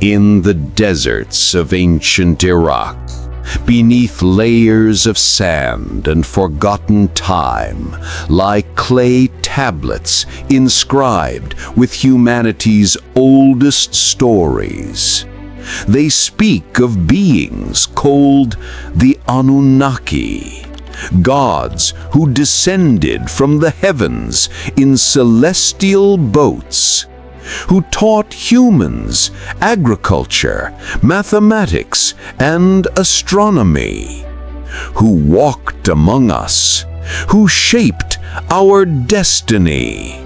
In the deserts of ancient Iraq, beneath layers of sand and forgotten time, lie clay tablets inscribed with humanity's oldest stories. They speak of beings called the Anunnaki, gods who descended from the heavens in celestial boats, who taught humans agriculture, mathematics, and astronomy, who walked among us, who shaped our destiny.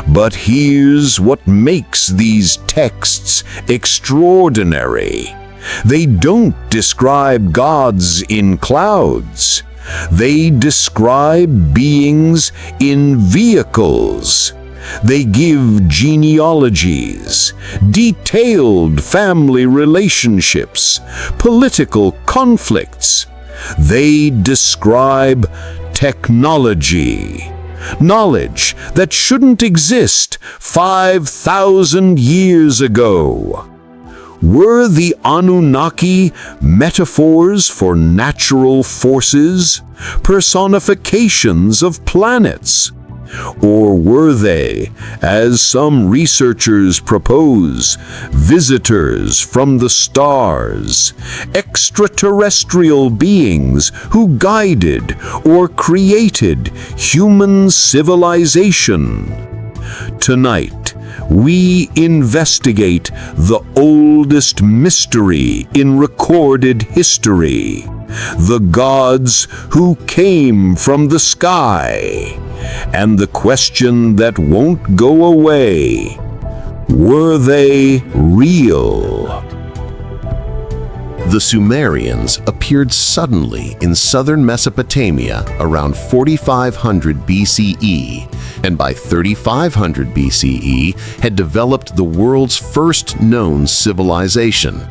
But here's what makes these texts extraordinary. They don't describe gods in clouds. They describe beings in vehicles. They give genealogies, detailed family relationships, political conflicts. They describe technology, knowledge that shouldn't exist 5,000 years ago. Were the Anunnaki metaphors for natural forces, personifications of planets? Or were they, as some researchers propose, visitors from the stars, extraterrestrial beings who guided or created human civilization? Tonight, we investigate the oldest mystery in recorded history, the gods who came from the sky. And the question that won't go away: were they real? The Sumerians appeared suddenly in southern Mesopotamia around 4500 BCE, and by 3500 BCE had developed the world's first known civilization.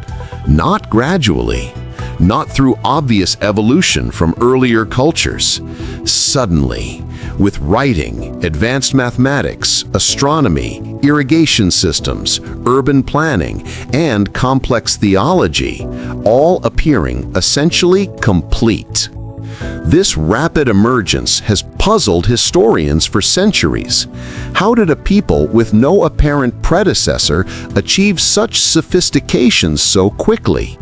Not gradually, not through obvious evolution from earlier cultures. Suddenly, with writing, advanced mathematics, astronomy, irrigation systems, urban planning, and complex theology, all appearing essentially complete. This rapid emergence has puzzled historians for centuries. How did a people with no apparent predecessor achieve such sophistication so quickly?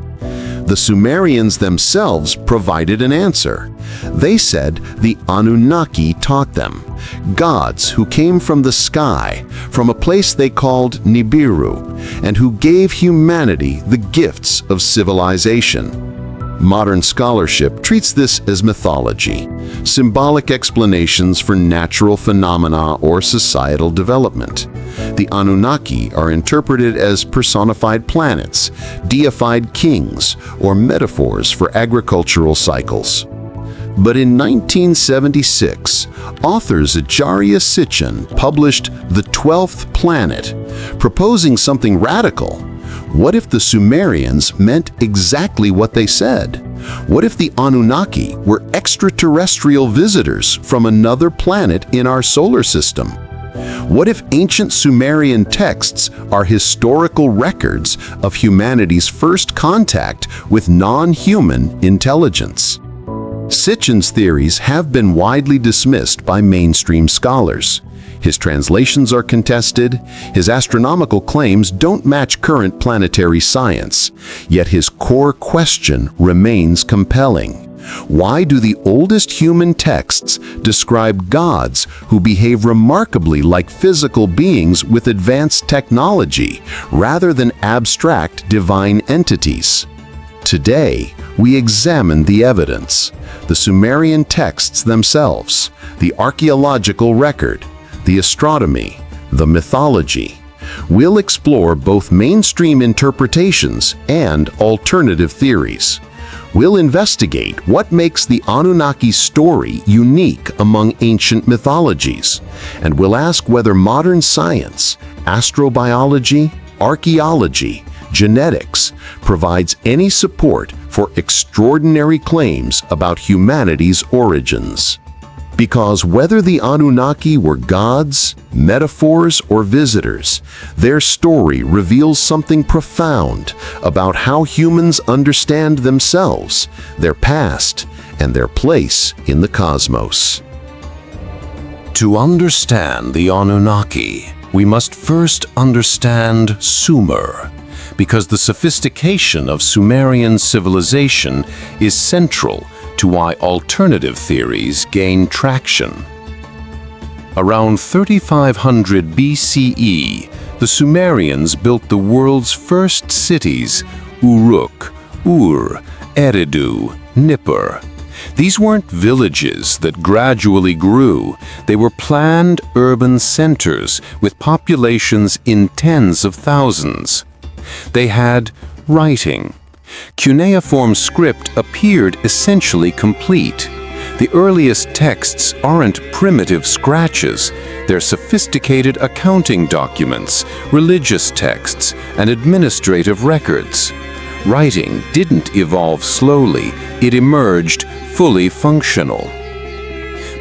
The Sumerians themselves provided an answer. They said the Anunnaki taught them, gods who came from the sky, from a place they called Nibiru, and who gave humanity the gifts of civilization. Modern scholarship treats this as mythology, symbolic explanations for natural phenomena or societal development. The Anunnaki are interpreted as personified planets, deified kings, or metaphors for agricultural cycles. But in 1976, author Zecharia Sitchin published The 12th Planet, proposing something radical. What if the Sumerians meant exactly what they said? What if the Anunnaki were extraterrestrial visitors from another planet in our solar system? What if ancient Sumerian texts are historical records of humanity's first contact with non-human intelligence? Sitchin's theories have been widely dismissed by mainstream scholars. His translations are contested, his astronomical claims don't match current planetary science, yet his core question remains compelling. Why do the oldest human texts describe gods who behave remarkably like physical beings with advanced technology, rather than abstract divine entities? Today, we examine the evidence, the Sumerian texts themselves, the archaeological record, the astronomy, the mythology. We'll explore both mainstream interpretations and alternative theories. We'll investigate what makes the Anunnaki story unique among ancient mythologies, and we'll ask whether modern science, astrobiology, archaeology, genetics provides any support for extraordinary claims about humanity's origins. Because whether the Anunnaki were gods, metaphors, or visitors, their story reveals something profound about how humans understand themselves, their past, and their place in the cosmos. To understand the Anunnaki, we must first understand Sumer, because the sophistication of Sumerian civilization is central to why alternative theories gain traction. Around 3500 BCE, the Sumerians built the world's first cities, Uruk, Ur, Eridu, Nippur. These weren't villages that gradually grew. They were planned urban centers with populations in tens of thousands. They had writing. Cuneiform script appeared essentially complete. The earliest texts aren't primitive scratches. They're sophisticated accounting documents, religious texts, and administrative records. Writing didn't evolve slowly. It emerged fully functional.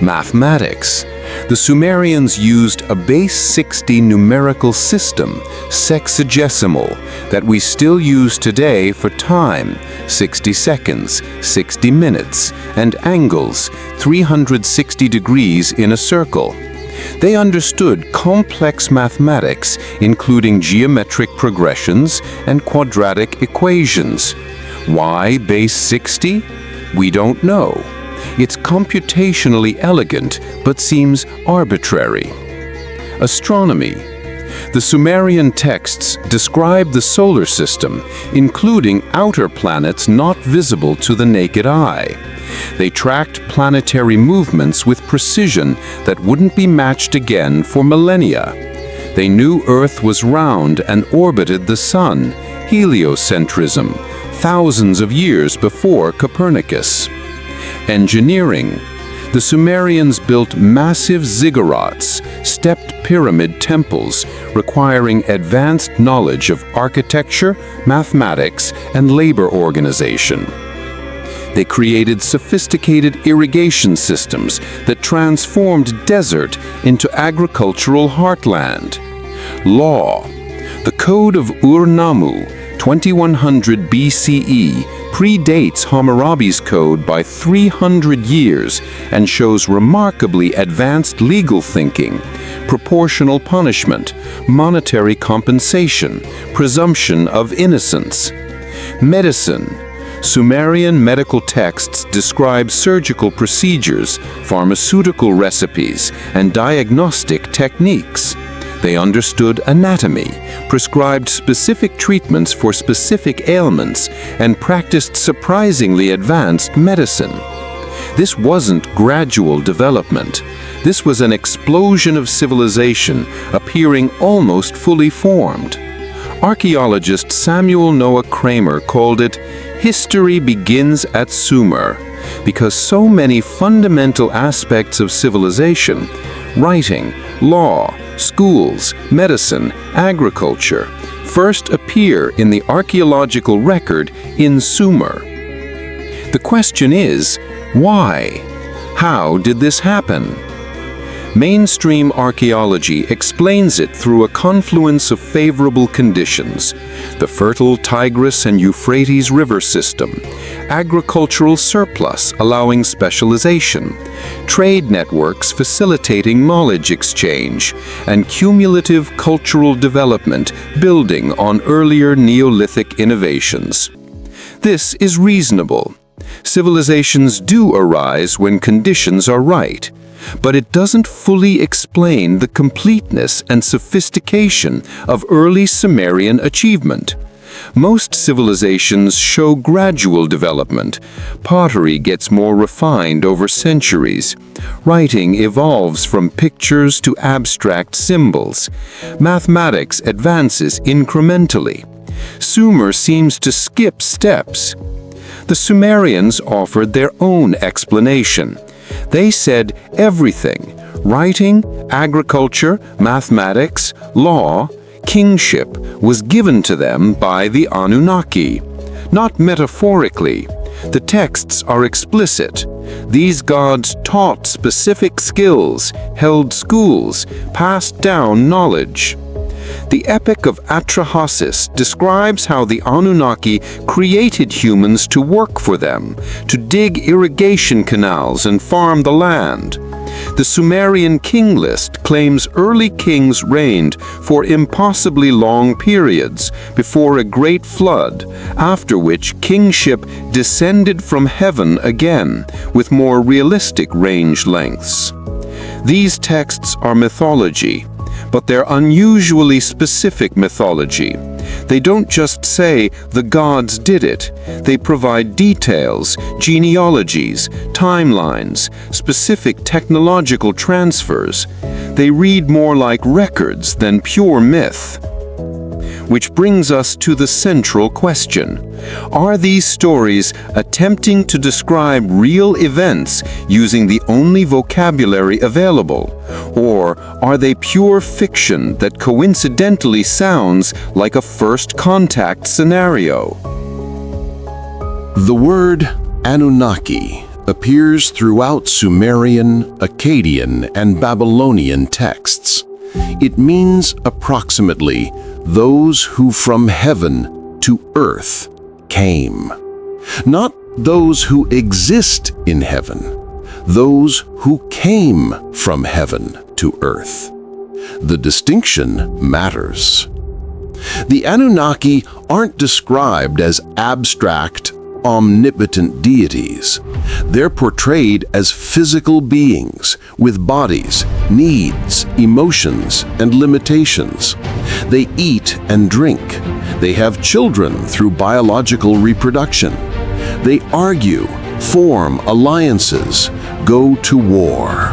Mathematics. The Sumerians used a base 60 numerical system, sexagesimal, that we still use today for time, 60 seconds, 60 minutes, and angles, 360 degrees in a circle. They understood complex mathematics, including geometric progressions and quadratic equations. Why base 60? We don't know. It's computationally elegant, but seems arbitrary. Astronomy. The Sumerian texts describe the solar system, including outer planets not visible to the naked eye. They tracked planetary movements with precision that wouldn't be matched again for millennia. They knew Earth was round and orbited the Sun, heliocentrism, thousands of years before Copernicus. Engineering. The Sumerians built massive ziggurats, stepped pyramid temples, requiring advanced knowledge of architecture, mathematics, and labor organization. They created sophisticated irrigation systems that transformed desert into agricultural heartland. Law. The Code of Ur-Nammu, 2100 BCE, predates Hammurabi's code by 300 years and shows remarkably advanced legal thinking, proportional punishment, monetary compensation, presumption of innocence. Medicine. Sumerian medical texts describe surgical procedures, pharmaceutical recipes, and diagnostic techniques. They understood anatomy, prescribed specific treatments for specific ailments, and practiced surprisingly advanced medicine. This wasn't gradual development. This was an explosion of civilization appearing almost fully formed. Archaeologist Samuel Noah Kramer called it, "History begins at Sumer," because so many fundamental aspects of civilization, writing, law, schools, medicine, agriculture, first appear in the archaeological record in Sumer. The question is, why? How did this happen? Mainstream archaeology explains it through a confluence of favorable conditions: the fertile Tigris and Euphrates river system, agricultural surplus allowing specialization, trade networks facilitating knowledge exchange, and cumulative cultural development building on earlier Neolithic innovations. This is reasonable. Civilizations do arise when conditions are right, but it doesn't fully explain the completeness and sophistication of early Sumerian achievement. Most civilizations show gradual development. Pottery gets more refined over centuries. Writing evolves from pictures to abstract symbols. Mathematics advances incrementally. Sumer seems to skip steps. The Sumerians offered their own explanation. They said everything: writing, agriculture, mathematics, law, kingship was given to them by the Anunnaki. Not metaphorically. The texts are explicit. These gods taught specific skills, held schools, passed down knowledge. The Epic of Atrahasis describes how the Anunnaki created humans to work for them, to dig irrigation canals and farm the land. The Sumerian king list claims early kings reigned for impossibly long periods before a great flood, after which kingship descended from heaven again with more realistic range lengths. These texts are mythology, but they're unusually specific mythology. They don't just say the gods did it. They provide details, genealogies, timelines, specific technological transfers. They read more like records than pure myth. Which brings us to the central question. Are these stories attempting to describe real events using the only vocabulary available? Or are they pure fiction that coincidentally sounds like a first contact scenario? The word Anunnaki appears throughout Sumerian, Akkadian, and Babylonian texts. It means approximately those who from heaven to earth came. Not those who exist in heaven, those who came from heaven to earth. The distinction matters. The Anunnaki aren't described as abstract, omnipotent deities. They're portrayed as physical beings with bodies, needs, emotions, and limitations. They eat and drink. They have children through biological reproduction. They argue, form alliances, go to war.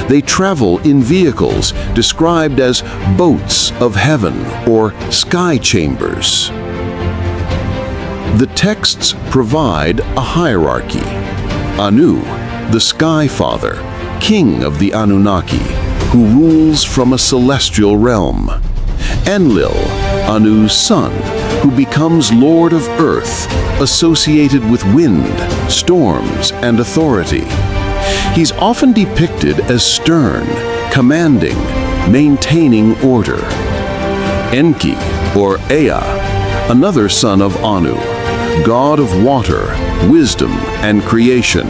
They travel in vehicles described as boats of heaven or sky chambers. The texts provide a hierarchy. Anu, the Sky Father, king of the Anunnaki, who rules from a celestial realm. Enlil, Anu's son, who becomes Lord of Earth, associated with wind, storms, and authority. He's often depicted as stern, commanding, maintaining order. Enki, or Ea, another son of Anu, god of water, wisdom, and creation.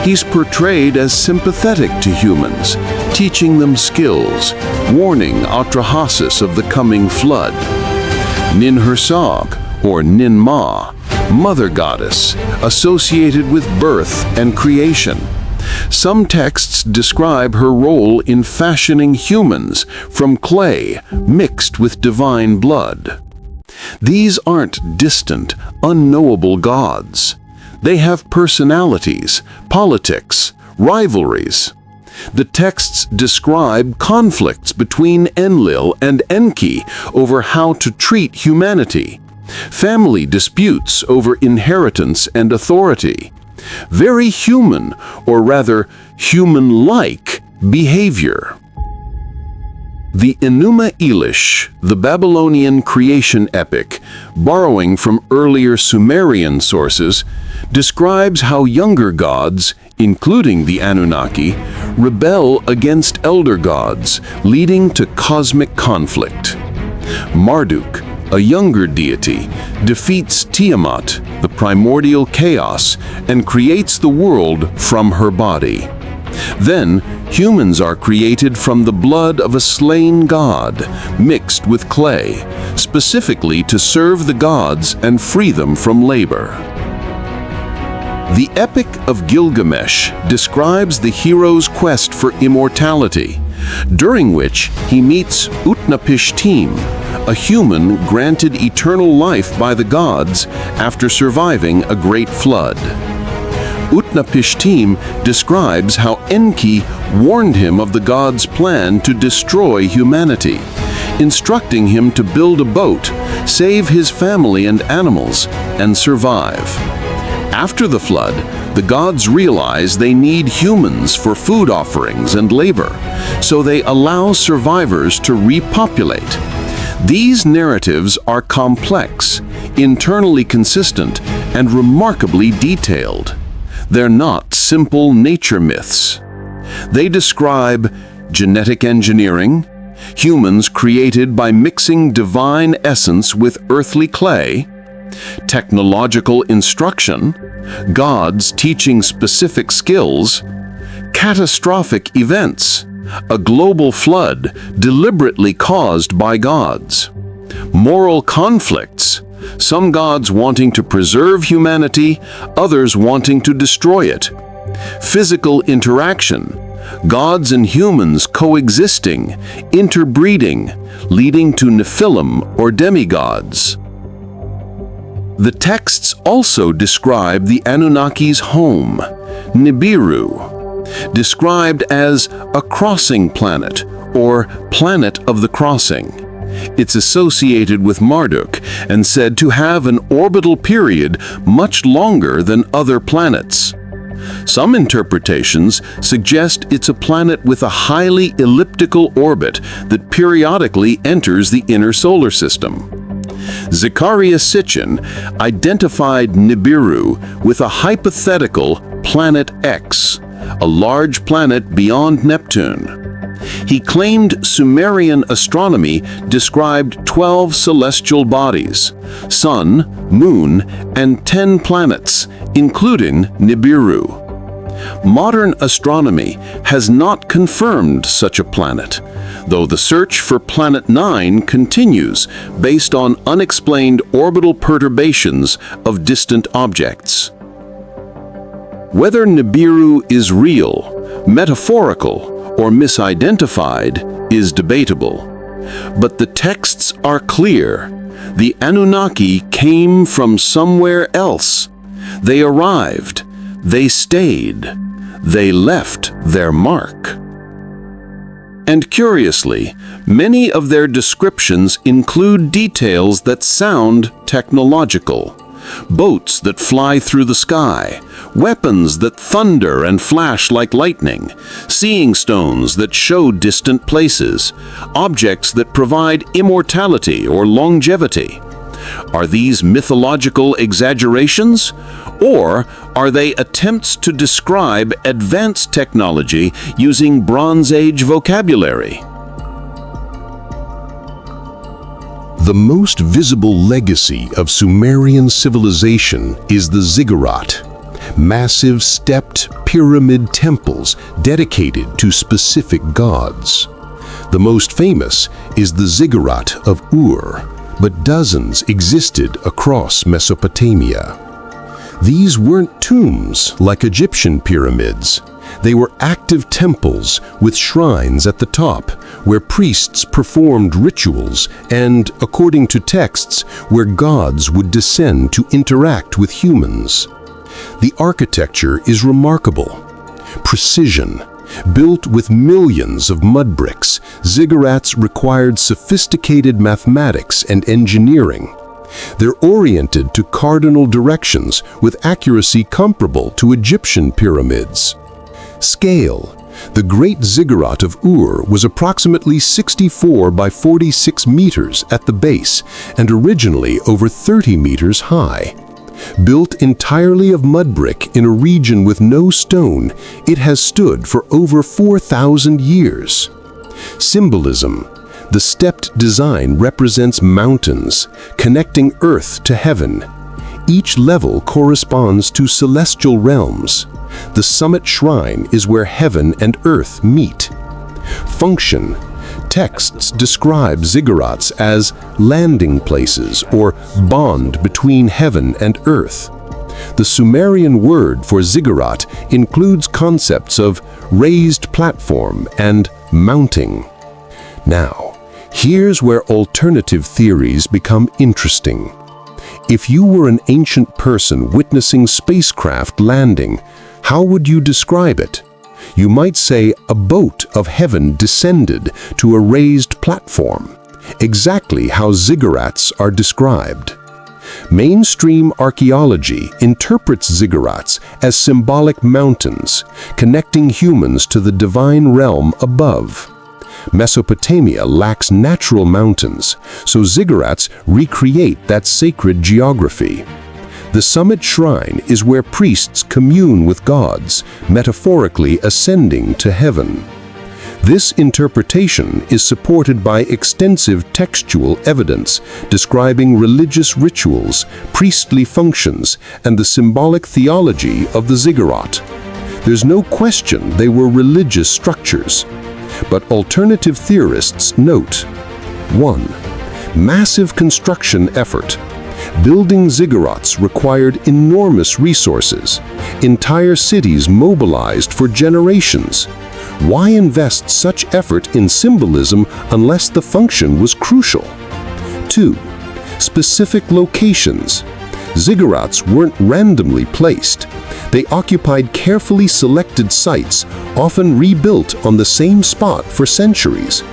He's portrayed as sympathetic to humans, teaching them skills, warning Atrahasis of the coming flood. Ninhursag, or Ninmah, mother goddess, associated with birth and creation. Some texts describe her role in fashioning humans from clay mixed with divine blood. These aren't distant, unknowable gods. They have personalities, politics, rivalries. The texts describe conflicts between Enlil and Enki over how to treat humanity, family disputes over inheritance and authority, very human, or rather human-like, behavior. The Enuma Elish, the Babylonian creation epic, borrowing from earlier Sumerian sources, describes how younger gods, including the Anunnaki, rebel against elder gods, leading to cosmic conflict. Marduk, a younger deity, defeats Tiamat, the primordial chaos, and creates the world from her body. Then, humans are created from the blood of a slain god, mixed with clay, specifically to serve the gods and free them from labor. The Epic of Gilgamesh describes the hero's quest for immortality, during which he meets Utnapishtim, a human granted eternal life by the gods after surviving a great flood. Utnapishtim describes how Enki warned him of the gods' plan to destroy humanity, instructing him to build a boat, save his family and animals, and survive. After the flood, the gods realize they need humans for food offerings and labor, so they allow survivors to repopulate. These narratives are complex, internally consistent, and remarkably detailed. They're not simple nature myths. They describe genetic engineering, humans created by mixing divine essence with earthly clay, technological instruction, gods teaching specific skills, catastrophic events, a global flood deliberately caused by gods, moral conflicts, some gods wanting to preserve humanity, others wanting to destroy it, physical interaction, gods and humans coexisting, interbreeding, leading to Nephilim or demigods. The texts also describe the Anunnaki's home, Nibiru, described as a crossing planet or planet of the crossing. It's associated with Marduk and said to have an orbital period much longer than other planets. Some interpretations suggest it's a planet with a highly elliptical orbit that periodically enters the inner solar system. Zecharia Sitchin identified Nibiru with a hypothetical Planet X, a large planet beyond Neptune. He claimed Sumerian astronomy described 12 celestial bodies, sun, moon, and 10 planets, including Nibiru. Modern astronomy has not confirmed such a planet, though the search for Planet 9 continues based on unexplained orbital perturbations of distant objects. Whether Nibiru is real, metaphorical, or misidentified is debatable. But the texts are clear. The Anunnaki came from somewhere else. They arrived. They stayed. They left their mark. And curiously, many of their descriptions include details that sound technological. Boats that fly through the sky, weapons that thunder and flash like lightning, seeing stones that show distant places, objects that provide immortality or longevity. Are these mythological exaggerations? Or are they attempts to describe advanced technology using Bronze Age vocabulary? The most visible legacy of Sumerian civilization is the Ziggurat, massive stepped pyramid temples dedicated to specific gods. The most famous is the Ziggurat of Ur, but dozens existed across Mesopotamia. These weren't tombs like Egyptian pyramids. They were active temples with shrines at the top, where priests performed rituals and, according to texts, where gods would descend to interact with humans. The architecture is remarkable. Precision. Built with millions of mud bricks, ziggurats required sophisticated mathematics and engineering. They're oriented to cardinal directions with accuracy comparable to Egyptian pyramids. Scale. The Great Ziggurat of Ur was approximately 64 by 46 meters at the base and originally over 30 meters high. Built entirely of mud brick in a region with no stone, it has stood for over 4,000 years. Symbolism. The stepped design represents mountains, connecting earth to heaven. Each level corresponds to celestial realms. The summit shrine is where heaven and earth meet. Function. Texts describe ziggurats as landing places or bond between heaven and earth. The Sumerian word for ziggurat includes concepts of raised platform and mounting. Now, here's where alternative theories become interesting. If you were an ancient person witnessing spacecraft landing, how would you describe it? You might say a boat of heaven descended to a raised platform, exactly how ziggurats are described. Mainstream archaeology interprets ziggurats as symbolic mountains, connecting humans to the divine realm above. Mesopotamia lacks natural mountains, so ziggurats recreate that sacred geography. The summit shrine is where priests commune with gods, metaphorically ascending to heaven. This interpretation is supported by extensive textual evidence describing religious rituals, priestly functions, and the symbolic theology of the ziggurat. There's no question they were religious structures. But alternative theorists note: 1. Massive construction effort. Building ziggurats required enormous resources. Entire cities mobilized for generations. Why invest such effort in symbolism unless the function was crucial? 2. Specific locations. Ziggurats weren't randomly placed. They occupied carefully selected sites, often rebuilt on the same spot for centuries.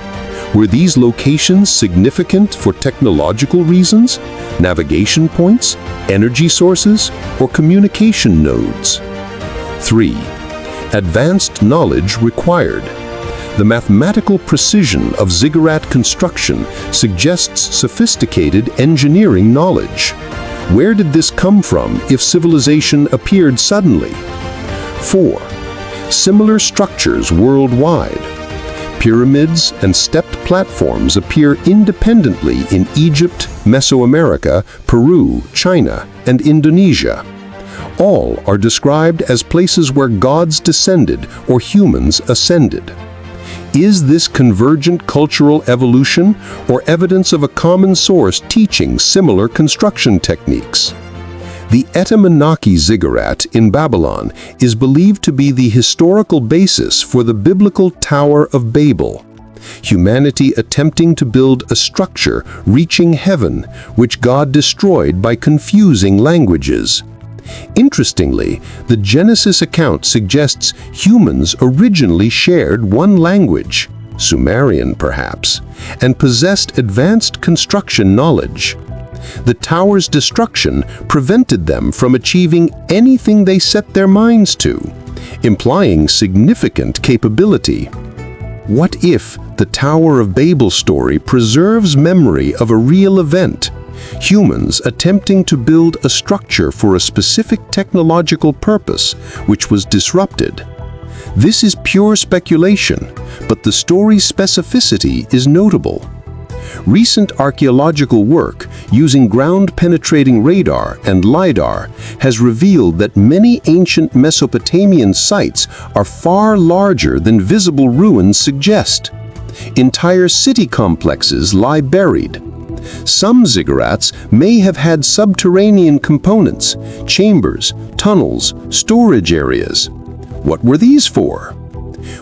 Were these locations significant for technological reasons, navigation points, energy sources, or communication nodes? 3. Advanced knowledge required. The mathematical precision of ziggurat construction suggests sophisticated engineering knowledge. Where did this come from if civilization appeared suddenly? 4. Similar structures worldwide. Pyramids and stepped platforms appear independently in Egypt, Mesoamerica, Peru, China, and Indonesia. All are described as places where gods descended or humans ascended. Is this convergent cultural evolution or evidence of a common source teaching similar construction techniques? The Anunnaki ziggurat in Babylon is believed to be the historical basis for the biblical Tower of Babel. Humanity attempting to build a structure reaching heaven, which God destroyed by confusing languages. Interestingly, the Genesis account suggests humans originally shared one language, Sumerian perhaps, and possessed advanced construction knowledge. The tower's destruction prevented them from achieving anything they set their minds to, implying significant capability. What if the Tower of Babel story preserves memory of a real event? Humans attempting to build a structure for a specific technological purpose, which was disrupted. This is pure speculation, but the story's specificity is notable. Recent archaeological work using ground-penetrating radar and LiDAR has revealed that many ancient Mesopotamian sites are far larger than visible ruins suggest. Entire city complexes lie buried. Some ziggurats may have had subterranean components, chambers, tunnels, storage areas. What were these for?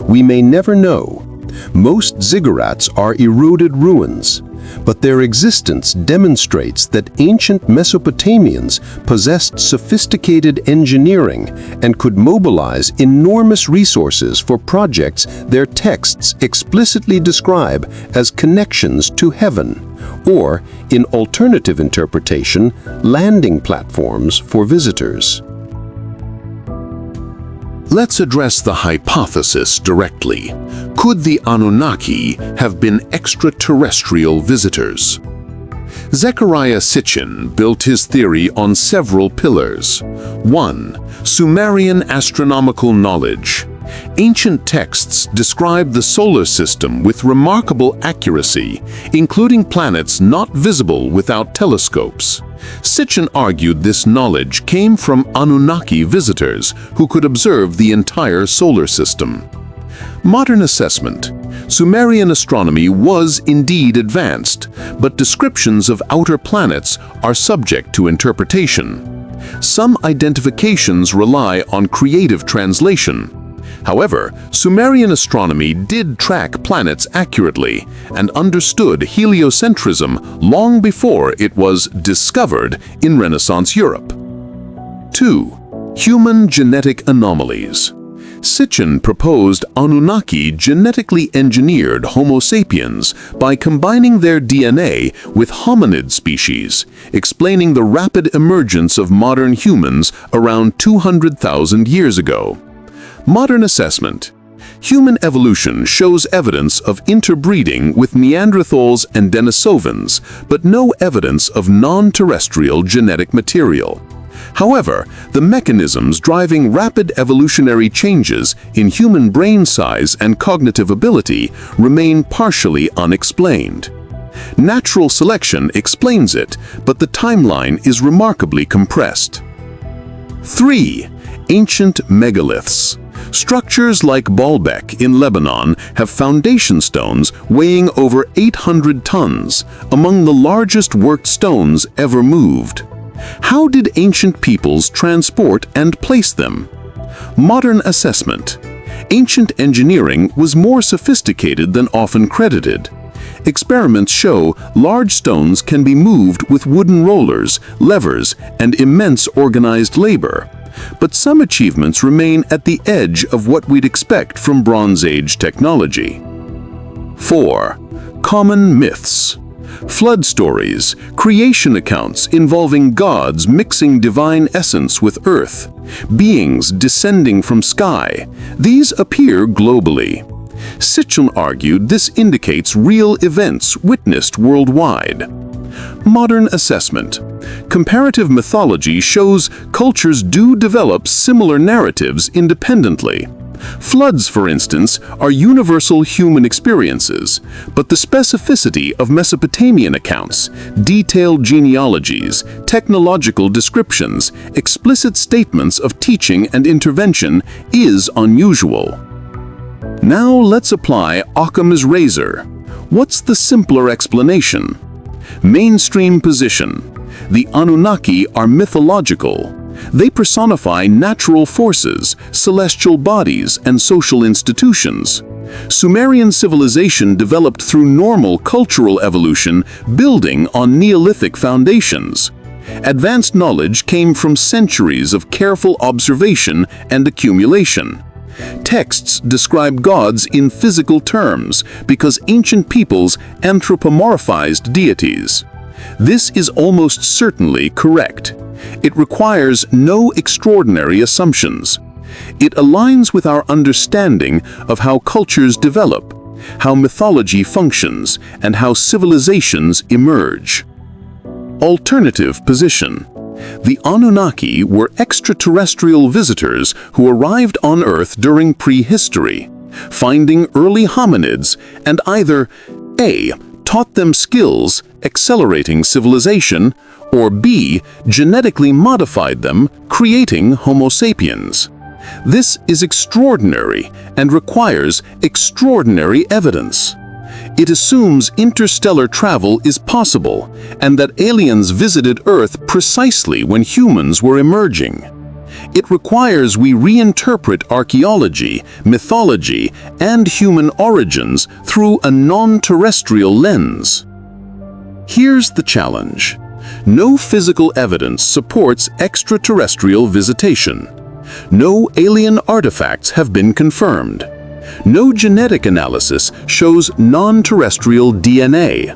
We may never know. Most ziggurats are eroded ruins, but their existence demonstrates that ancient Mesopotamians possessed sophisticated engineering and could mobilize enormous resources for projects their texts explicitly describe as connections to heaven, or, in alternative interpretation, landing platforms for visitors. Let's address the hypothesis directly. Could the Anunnaki have been extraterrestrial visitors? Zecharia Sitchin built his theory on several pillars. 1. Sumerian astronomical knowledge. Ancient texts describe the solar system with remarkable accuracy, including planets not visible without telescopes. Sitchin argued this knowledge came from Anunnaki visitors who could observe the entire solar system. Modern assessment. Sumerian astronomy was indeed advanced, but descriptions of outer planets are subject to interpretation. Some identifications rely on creative translation. However, Sumerian astronomy did track planets accurately and understood heliocentrism long before it was discovered in Renaissance Europe. 2. Human genetic anomalies. Sitchin proposed Anunnaki genetically engineered Homo sapiens by combining their DNA with hominid species, explaining the rapid emergence of modern humans around 200,000 years ago. Modern assessment. Human evolution shows evidence of interbreeding with Neanderthals and Denisovans, but no evidence of non-terrestrial genetic material. However, the mechanisms driving rapid evolutionary changes in human brain size and cognitive ability remain partially unexplained. Natural selection explains it, but the timeline is remarkably compressed. 3. Ancient megaliths. Structures like Baalbek in Lebanon have foundation stones weighing over 800 tons, among the largest worked stones ever moved. How did ancient peoples transport and place them? Modern assessment. Ancient engineering was more sophisticated than often credited. Experiments show large stones can be moved with wooden rollers, levers, and immense organized labor. But some achievements remain at the edge of what we'd expect from Bronze Age technology. 4. Common myths. Flood stories, creation accounts involving gods mixing divine essence with earth, beings descending from sky. These appear globally. Sitchin argued this indicates real events witnessed worldwide. Modern assessment. Comparative mythology shows cultures do develop similar narratives independently. Floods, for instance, are universal human experiences, but the specificity of Mesopotamian accounts, detailed genealogies, technological descriptions, explicit statements of teaching and intervention is unusual. Now let's apply Occam's razor. What's the simpler explanation? Mainstream position. The Anunnaki are mythological. They personify natural forces, celestial bodies, and social institutions. Sumerian civilization developed through normal cultural evolution, building on Neolithic foundations. Advanced knowledge came from centuries of careful observation and accumulation. Texts describe gods in physical terms because ancient peoples anthropomorphized deities. This is almost certainly correct. It requires no extraordinary assumptions. It aligns with our understanding of how cultures develop, how mythology functions, and how civilizations emerge. Alternative position. The Anunnaki were extraterrestrial visitors who arrived on Earth during prehistory, finding early hominids and either A. taught them skills, accelerating civilization, or B. genetically modified them, creating Homo sapiens. This is extraordinary and requires extraordinary evidence. It assumes interstellar travel is possible and that aliens visited Earth precisely when humans were emerging. It requires we reinterpret archaeology, mythology, and human origins through a non-terrestrial lens. Here's the challenge. No physical evidence supports extraterrestrial visitation. No alien artifacts have been confirmed. No genetic analysis shows non-terrestrial DNA.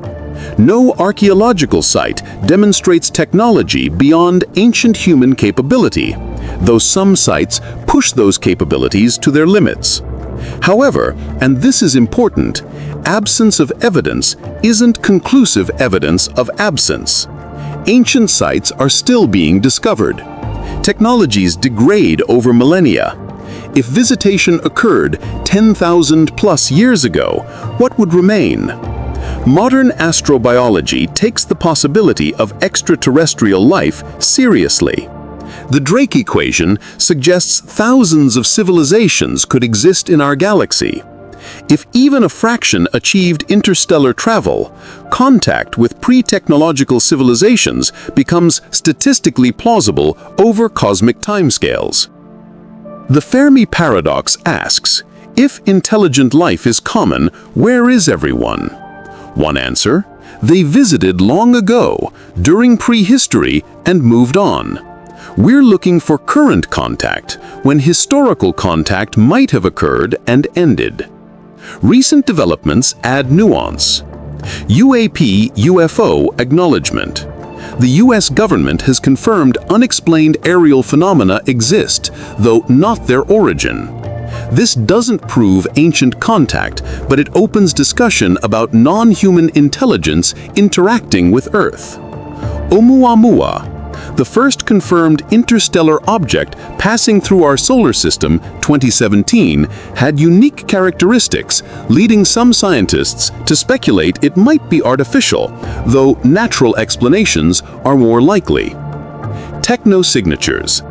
No archaeological site demonstrates technology beyond ancient human capability, though some sites push those capabilities to their limits. However, and this is important, absence of evidence isn't conclusive evidence of absence. Ancient sites are still being discovered. Technologies degrade over millennia. If visitation occurred 10,000 plus years ago, what would remain? Modern astrobiology takes the possibility of extraterrestrial life seriously. The Drake equation suggests thousands of civilizations could exist in our galaxy. If even a fraction achieved interstellar travel, contact with pre-technological civilizations becomes statistically plausible over cosmic timescales. The Fermi paradox asks, if intelligent life is common, where is everyone? One answer, they visited long ago, during prehistory, and moved on. We're looking for current contact, when historical contact might have occurred and ended. Recent developments add nuance. UAP/UFO acknowledgement. The U.S. government has confirmed unexplained aerial phenomena exist, though not their origin. This doesn't prove ancient contact, but it opens discussion about non-human intelligence interacting with Earth. Oumuamua. The first confirmed interstellar object passing through our solar system, 2017, had unique characteristics, leading some scientists to speculate it might be artificial, though natural explanations are more likely. Technosignatures.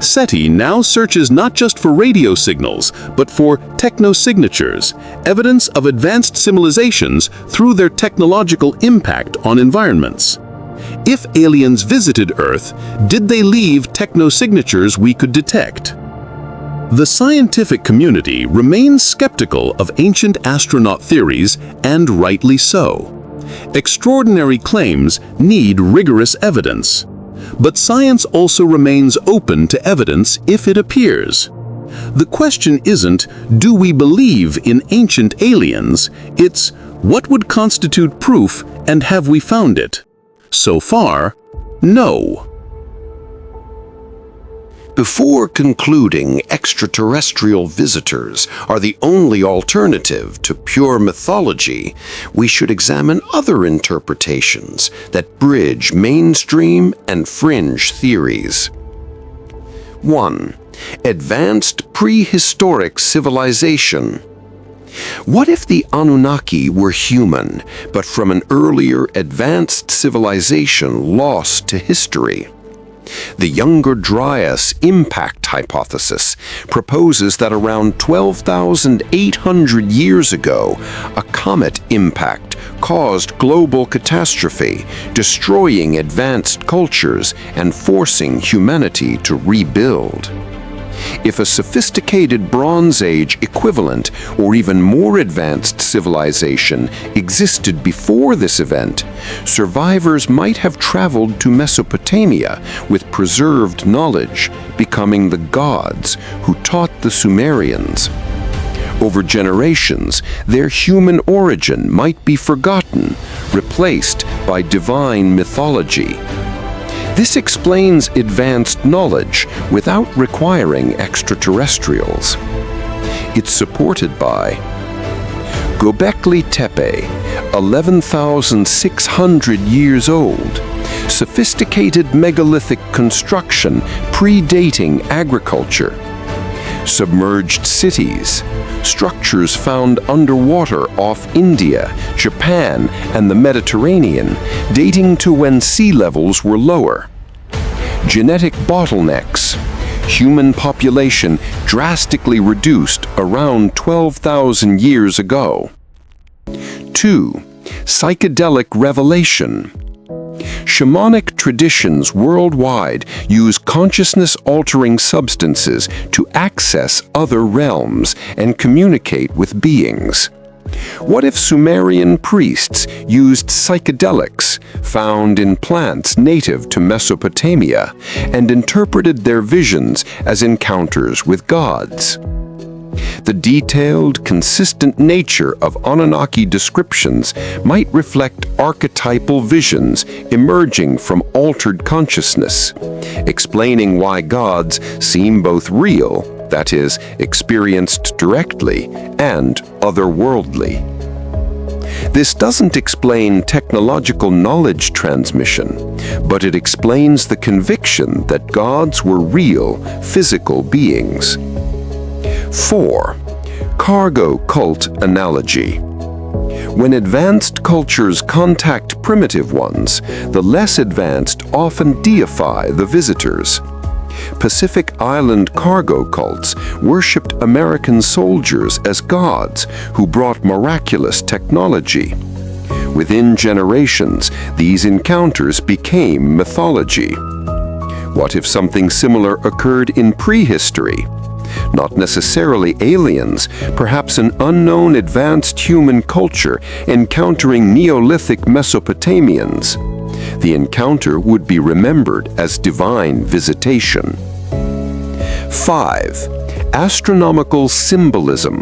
SETI now searches not just for radio signals, but for technosignatures, evidence of advanced civilizations through their technological impact on environments. If aliens visited Earth, did they leave technosignatures we could detect? The scientific community remains skeptical of ancient astronaut theories, and rightly so. Extraordinary claims need rigorous evidence. But science also remains open to evidence if it appears. The question isn't, do we believe in ancient aliens? It's, what would constitute proof, and have we found it? So far, no. Before concluding extraterrestrial visitors are the only alternative to pure mythology, we should examine other interpretations that bridge mainstream and fringe theories. 1. Advanced prehistoric civilization. What if the Anunnaki were human, but from an earlier advanced civilization lost to history? The Younger Dryas impact hypothesis proposes that around 12,800 years ago, a comet impact caused global catastrophe, destroying advanced cultures and forcing humanity to rebuild. If a sophisticated Bronze Age equivalent or even more advanced civilization existed before this event, survivors might have traveled to Mesopotamia with preserved knowledge, becoming the gods who taught the Sumerians. Over generations, their human origin might be forgotten, replaced by divine mythology. This explains advanced knowledge without requiring extraterrestrials. It's supported by Göbekli Tepe, 11,600 years old, sophisticated megalithic construction predating agriculture. Submerged cities, structures found underwater off India, Japan, and the Mediterranean, dating to when sea levels were lower. Genetic bottlenecks, human population drastically reduced around 12,000 years ago. 2. Psychedelic revelation. Shamanic traditions worldwide use consciousness-altering substances to access other realms and communicate with beings. What if Sumerian priests used psychedelics found in plants native to Mesopotamia and interpreted their visions as encounters with gods? The detailed, consistent nature of Anunnaki descriptions might reflect archetypal visions emerging from altered consciousness, explaining why gods seem both real, that is, experienced directly, and otherworldly. This doesn't explain technological knowledge transmission, but it explains the conviction that gods were real, physical beings. 4. Cargo cult analogy. When advanced cultures contact primitive ones, the less advanced often deify the visitors. Pacific Island cargo cults worshipped American soldiers as gods who brought miraculous technology. Within generations, these encounters became mythology. What if something similar occurred in prehistory? Not necessarily aliens, perhaps an unknown advanced human culture encountering Neolithic Mesopotamians. The encounter would be remembered as divine visitation. 5. Astronomical symbolism.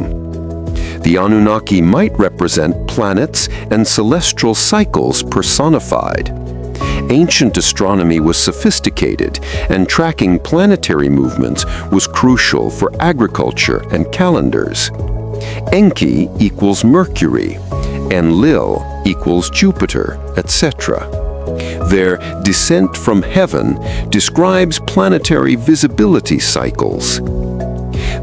The Anunnaki might represent planets and celestial cycles personified. Ancient astronomy was sophisticated, and tracking planetary movements was crucial for agriculture and calendars. Enki equals Mercury, Enlil equals Jupiter, etc. Their descent from heaven describes planetary visibility cycles.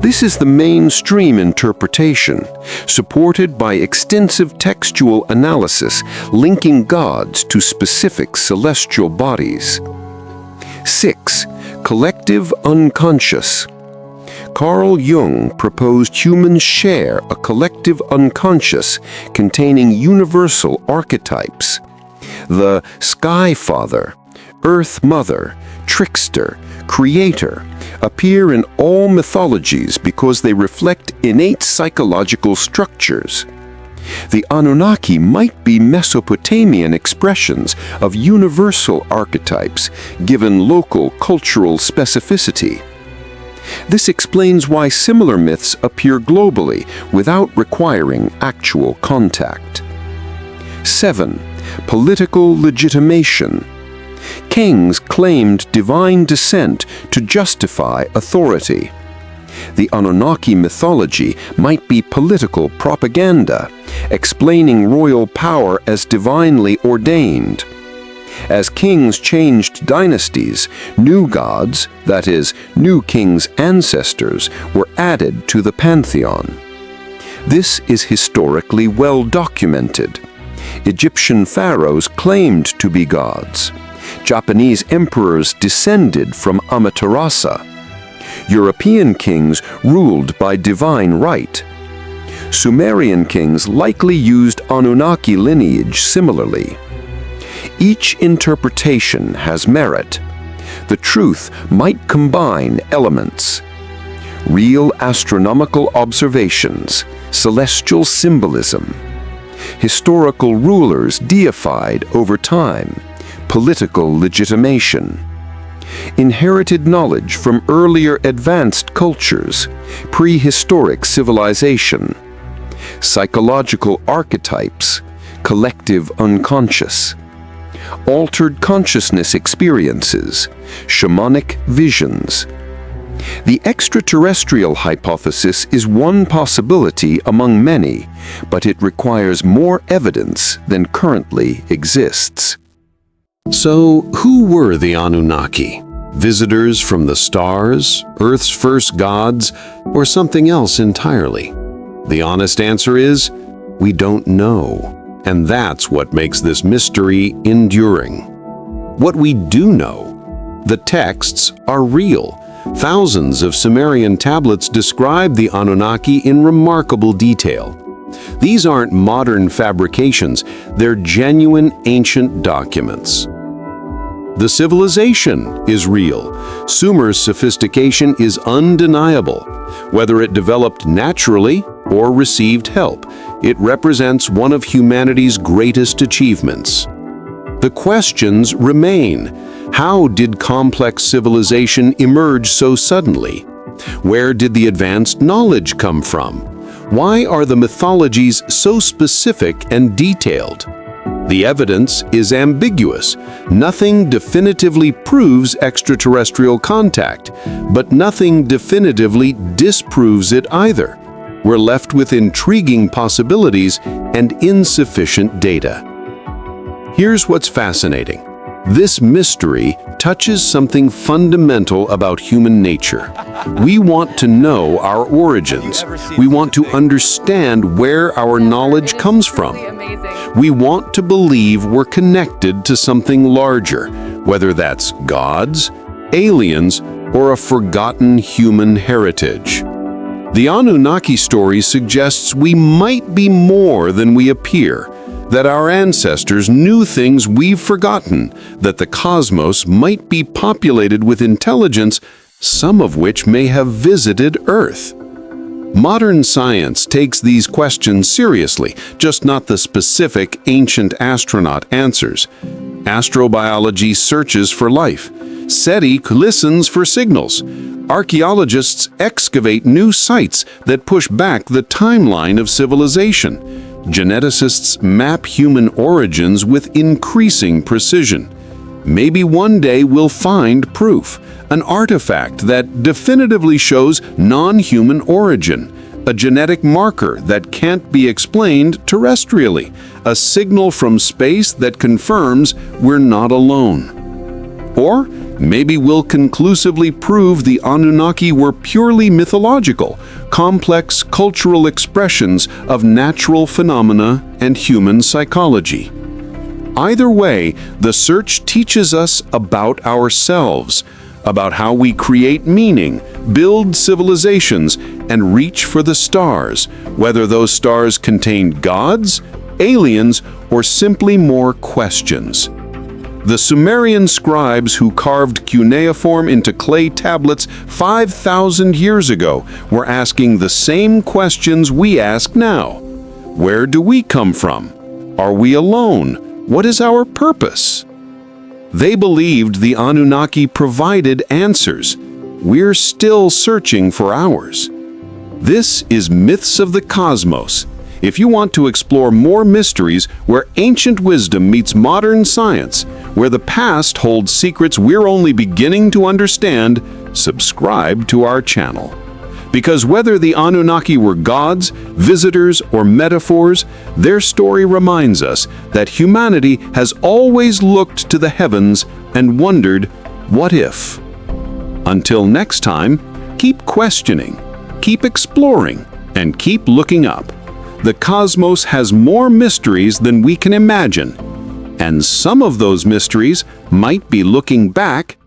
This is the mainstream interpretation, supported by extensive textual analysis linking gods to specific celestial bodies. 6. Collective unconscious. Carl Jung proposed humans share a collective unconscious containing universal archetypes. The Sky Father, Earth Mother, Trickster, Creator appear in all mythologies because they reflect innate psychological structures. The Anunnaki might be Mesopotamian expressions of universal archetypes given local cultural specificity. This explains why similar myths appear globally without requiring actual contact. 7. Political legitimation. Kings claimed divine descent to justify authority. The Anunnaki mythology might be political propaganda, explaining royal power as divinely ordained. As kings changed dynasties, new gods, that is, new kings' ancestors, were added to the pantheon. This is historically well documented. Egyptian pharaohs claimed to be gods. Japanese emperors descended from Amaterasu. European kings ruled by divine right. Sumerian kings likely used Anunnaki lineage similarly. Each interpretation has merit. The truth might combine elements: real astronomical observations, celestial symbolism, historical rulers deified over time, political legitimation, inherited knowledge from earlier advanced cultures, prehistoric civilization, psychological archetypes, collective unconscious, altered consciousness experiences, shamanic visions. The extraterrestrial hypothesis is one possibility among many, but it requires more evidence than currently exists. So, who were the Anunnaki? Visitors from the stars, Earth's first gods, or something else entirely? The honest answer is, we don't know. And that's what makes this mystery enduring. What we do know, the texts are real. Thousands of Sumerian tablets describe the Anunnaki in remarkable detail. These aren't modern fabrications, they're genuine ancient documents. The civilization is real. Sumer's sophistication is undeniable. Whether it developed naturally or received help, it represents one of humanity's greatest achievements. The questions remain. How did complex civilization emerge so suddenly? Where did the advanced knowledge come from? Why are the mythologies so specific and detailed? The evidence is ambiguous. Nothing definitively proves extraterrestrial contact, but nothing definitively disproves it either. We're left with intriguing possibilities and insufficient data. Here's what's fascinating. This mystery touches something fundamental about human nature. We want to know our origins. We want to understand where our knowledge comes from. We want to believe we're connected to something larger, whether that's gods, aliens, or a forgotten human heritage. The Anunnaki story suggests we might be more than we appear, that our ancestors knew things we've forgotten, that the cosmos might be populated with intelligence, some of which may have visited Earth. Modern science takes these questions seriously, just not the specific ancient astronaut answers. Astrobiology searches for life. SETI listens for signals. Archaeologists excavate new sites that push back the timeline of civilization. Geneticists map human origins with increasing precision. Maybe one day we'll find proof, an artifact that definitively shows non-human origin, a genetic marker that can't be explained terrestrially, a signal from space that confirms we're not alone. Or maybe we'll conclusively prove the Anunnaki were purely mythological, complex cultural expressions of natural phenomena and human psychology. Either way, the search teaches us about ourselves, about how we create meaning, build civilizations, and reach for the stars, whether those stars contain gods, aliens, or simply more questions. The Sumerian scribes who carved cuneiform into clay tablets 5,000 years ago were asking the same questions we ask now. Where do we come from? Are we alone? What is our purpose? They believed the Anunnaki provided answers. We're still searching for ours. This is Myths of the Cosmos. If you want to explore more mysteries where ancient wisdom meets modern science, where the past holds secrets we're only beginning to understand, subscribe to our channel. Because whether the Anunnaki were gods, visitors, or metaphors, their story reminds us that humanity has always looked to the heavens and wondered, what if? Until next time, keep questioning, keep exploring, and keep looking up. The cosmos has more mysteries than we can imagine, and some of those mysteries might be looking back